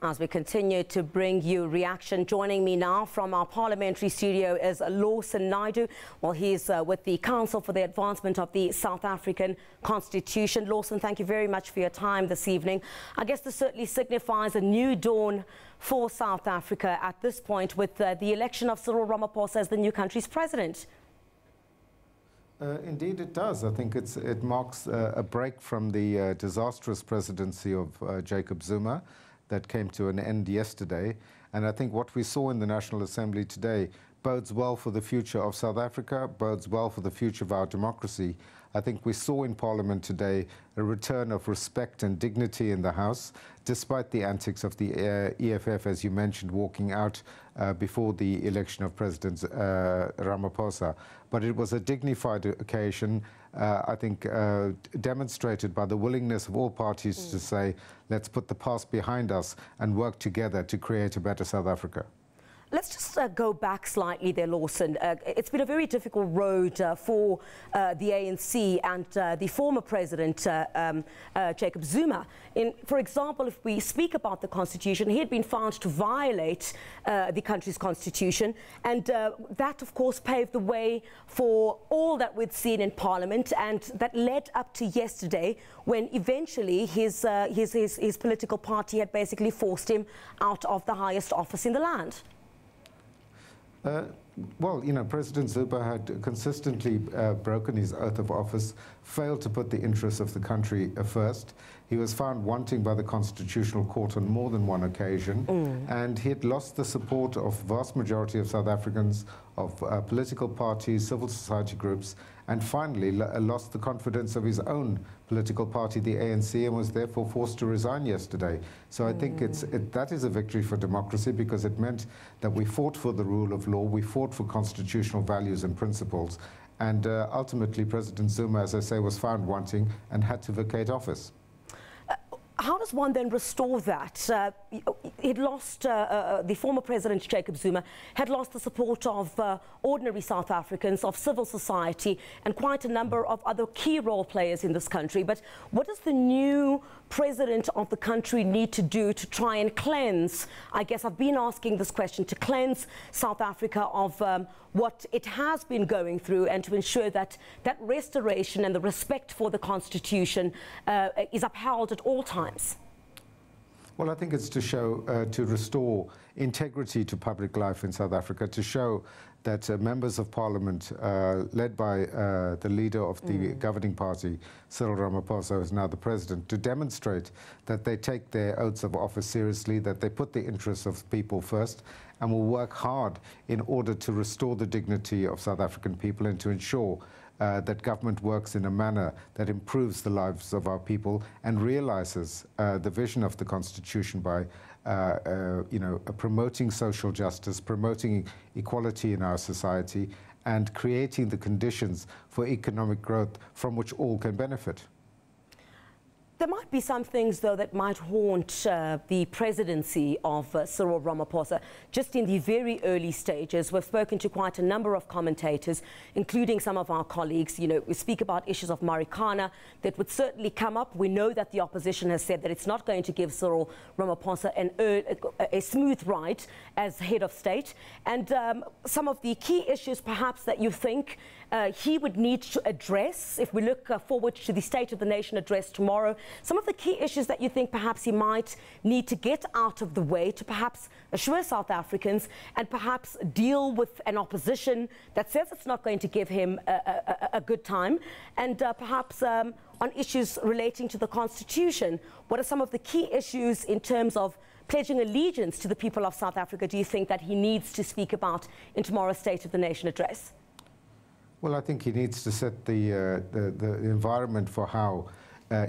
As we continue to bring you reaction, joining me now from our parliamentary studio is Lawson Naidoo. Well, he's with the Council for the Advancement of the South African Constitution. Lawson, thank you very much for your time this evening. I guess this certainly signifies a new dawn for South Africa at this point with the election of Cyril Ramaphosa as the new country's president. Indeed it does. I think it marks a break from the disastrous presidency of Jacob Zuma that came to an end yesterday. And I think what we saw in the National Assembly today bodes well for the future of South Africa, bodes well for the future of our democracy. I think we saw in Parliament today a return of respect and dignity in the House, despite the antics of the EFF, as you mentioned, walking out before the election of President Ramaphosa. But it was a dignified occasion, I think, demonstrated by the willingness of all parties to say, let's put the past behind us and work together to create a better South Africa. Let's just go back slightly there, Lawson. It's been a very difficult road for the ANC and the former president, Jacob Zuma. For example, if we speak about the Constitution, he had been found to violate the country's Constitution, and that, of course, paved the way for all that we'd seen in Parliament, and that led up to yesterday, when eventually his political party had basically forced him out of the highest office in the land. Well, you know, President Zuma had consistently broken his oath of office, failed to put the interests of the country first. He was found wanting by the Constitutional Court on more than one occasion, and he had lost the support of vast majority of South Africans, of political parties, civil society groups, and finally lost the confidence of his own political party, the ANC, and was therefore forced to resign yesterday. So I think that is a victory for democracy, because it meant that we fought for the rule of law, we fought for constitutional values and principles, and ultimately President Zuma, as I say, was found wanting and had to vacate office. How does one then restore that? He'd lost, the former president, Jacob Zuma, had lost the support of ordinary South Africans, of civil society, and quite a number of other key role players in this country. But what does the new president of the country need to do to try and cleanse, I guess I've been asking this question, to cleanse South Africa of what it has been going through, and to ensure that that restoration and the respect for the Constitution is upheld at all times? Well, I think it's to show, to restore integrity to public life in South Africa, to show that members of Parliament, led by the leader of the governing party, Cyril Ramaphosa, who is now the president, to demonstrate that they take their oaths of office seriously, that they put the interests of people first, and will work hard in order to restore the dignity of South African people and to ensure that government works in a manner that improves the lives of our people and realizes the vision of the Constitution by promoting social justice, promoting equality in our society, and creating the conditions for economic growth from which all can benefit. There might be some things, though, that might haunt the presidency of Cyril Ramaphosa just in the very early stages. We've spoken to quite a number of commentators, including some of our colleagues. You know, we speak about issues of Marikana that would certainly come up. We know that the opposition has said that it's not going to give Cyril Ramaphosa a smooth ride as head of state. And some of the key issues, perhaps, that you think he would need to address, if we look forward to the State of the Nation address tomorrow, some of the key issues that you think perhaps he might need to get out of the way to perhaps assure South Africans and perhaps deal with an opposition that says it's not going to give him a good time, and perhaps on issues relating to the Constitution, what are some of the key issues in terms of pledging allegiance to the people of South Africa do you think that he needs to speak about in tomorrow's State of the Nation address? Well, I think he needs to set the environment for how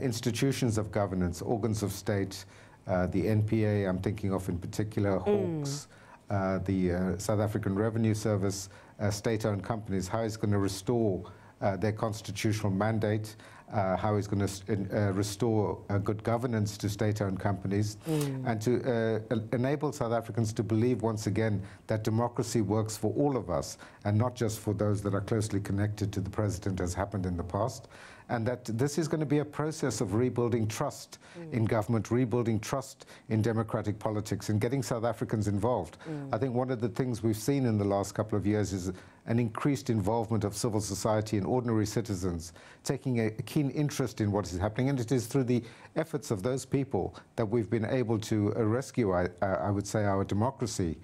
institutions of governance, organs of state, the NPA, I'm thinking of in particular, Hawks, the South African Revenue Service, state-owned companies, how he's going to restore their constitutional mandate, how he's going to restore good governance to state-owned companies, and to enable South Africans to believe once again that democracy works for all of us and not just for those that are closely connected to the president, as happened in the past. and that this is going to be a process of rebuilding trust in government, rebuilding trust in democratic politics, and getting South Africans involved. I think one of the things we've seen in the last couple of years is an increased involvement of civil society and ordinary citizens taking a keen interest in what is happening, and it is through the efforts of those people that we've been able to rescue, I would say, our democracy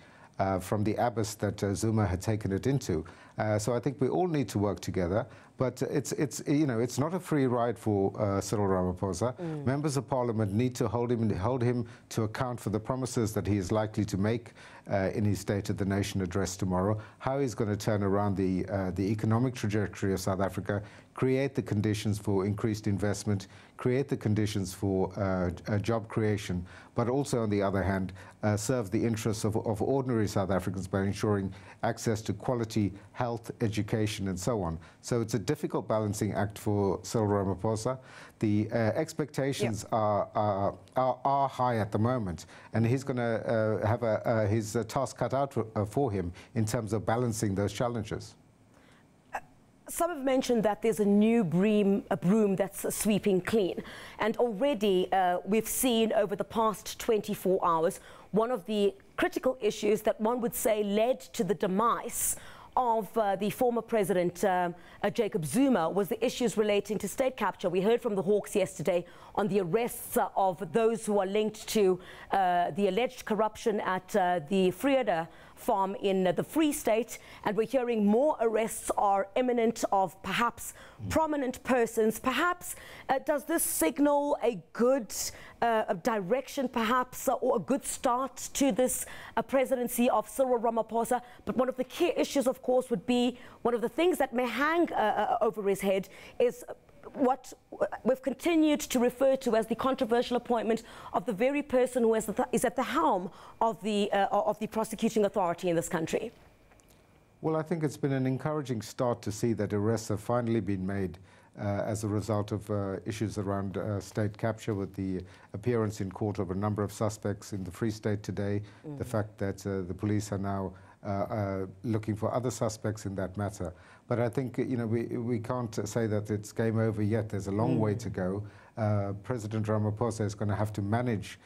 from the abyss that Zuma had taken it into. So I think we all need to work together, but it's not a free ride for Cyril Ramaphosa. Members of Parliament need to hold him to account for the promises that he is likely to make in his State of the Nation address tomorrow, how he's going to turn around the economic trajectory of South Africa, create the conditions for increased investment, create the conditions for job creation, but also, on the other hand, serve the interests of ordinary South Africans by ensuring access to quality health, education, and so on. So it's a difficult balancing act for Cyril Ramaphosa. The expectations are high at the moment, and he's going to have his task cut out for him in terms of balancing those challenges. Some have mentioned that there's a new broom that's sweeping clean. And already we've seen over the past 24 hours, one of the critical issues that one would say led to the demise of the former president, Jacob Zuma, was the issues relating to state capture. We heard from the Hawks yesterday on the arrests of those who are linked to the alleged corruption at the Vrede farm in the Free State, and we're hearing more arrests are imminent of perhaps prominent persons. Perhaps does this signal a good direction, perhaps, or a good start to this presidency of Cyril Ramaphosa? But one of the key issues, of course, would be one of the things that may hang over his head is what we've continued to refer to as the controversial appointment of the very person who is at the helm of the prosecuting authority in this country. Well, I think it's been an encouraging start to see that arrests have finally been made as a result of issues around state capture, with the appearance in court of a number of suspects in the Free State today, the fact that the police are now looking for other suspects in that matter. But I think, we can't say that it's game over yet. There's a long way to go. President Ramaphosa is going to have to manage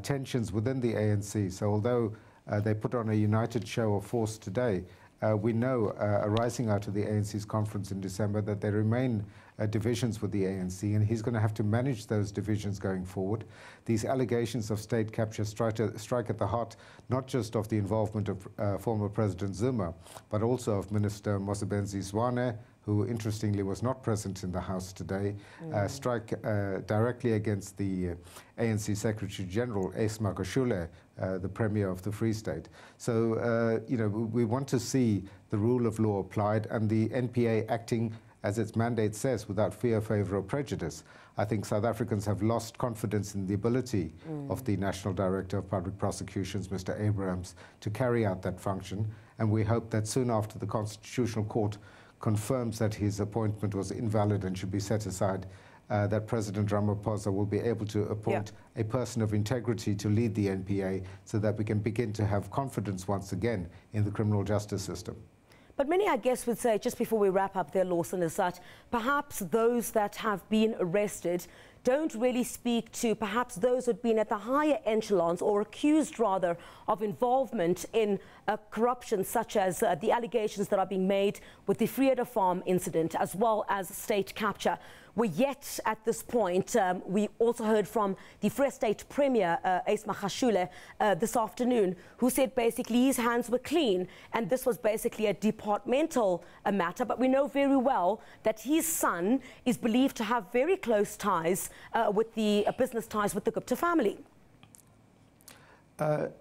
tensions within the ANC. So although they put on a united show of force today, we know, arising out of the ANC's conference in December, that there remain divisions with the ANC, and he's going to have to manage those divisions going forward. These allegations of state capture strike at the heart not just of the involvement of former President Zuma, but also of Minister Mosebenzi Zwane, who interestingly was not present in the House today, strike directly against the ANC Secretary General, Ace Magashule, the Premier of the Free State. So, we want to see the rule of law applied, and the NPA acting as its mandate says, without fear, favour or prejudice. I think South Africans have lost confidence in the ability of the National Director of Public Prosecutions, Mr. Abrahams, to carry out that function, and we hope that soon after the Constitutional Court confirms that his appointment was invalid and should be set aside, that President Ramaphosa will be able to appoint a person of integrity to lead the NPA, so that we can begin to have confidence once again in the criminal justice system. But many, I guess, would say, just before we wrap up there, Lawson, is that perhaps those that have been arrested don't really speak to perhaps those who have been at the higher echelons, or accused rather of involvement in corruption, such as the allegations that are being made with the Vrede farm incident, as well as state capture. We're yet at this point. We also heard from the Free State Premier, Ace Magashule, this afternoon, who said basically his hands were clean, and this was basically a departmental matter. But we know very well that his son is believed to have very close ties with the business ties with the Gupta family.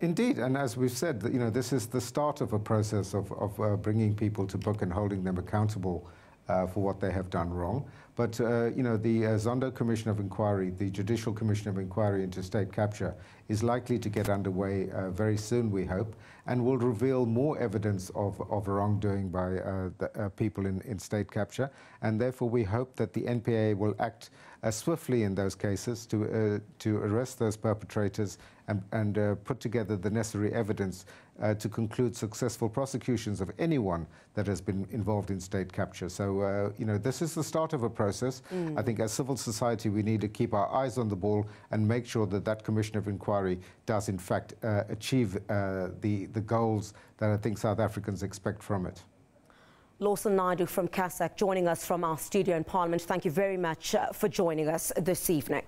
Indeed, and as we've said, this is the start of a process of bringing people to book and holding them accountable for what they have done wrong. But, the Zondo Commission of Inquiry, the Judicial Commission of Inquiry into state capture, is likely to get underway very soon, we hope, and will reveal more evidence of wrongdoing by the, people in state capture. And therefore, we hope that the NPA will act swiftly in those cases to arrest those perpetrators and put together the necessary evidence to conclude successful prosecutions of anyone that has been involved in state capture. So, this is the start of a process. process. I think as civil society we need to keep our eyes on the ball and make sure that that Commission of Inquiry does in fact achieve the goals that I think South Africans expect from it. Lawson Naidoo from CASAC joining us from our studio in Parliament. Thank you very much for joining us this evening.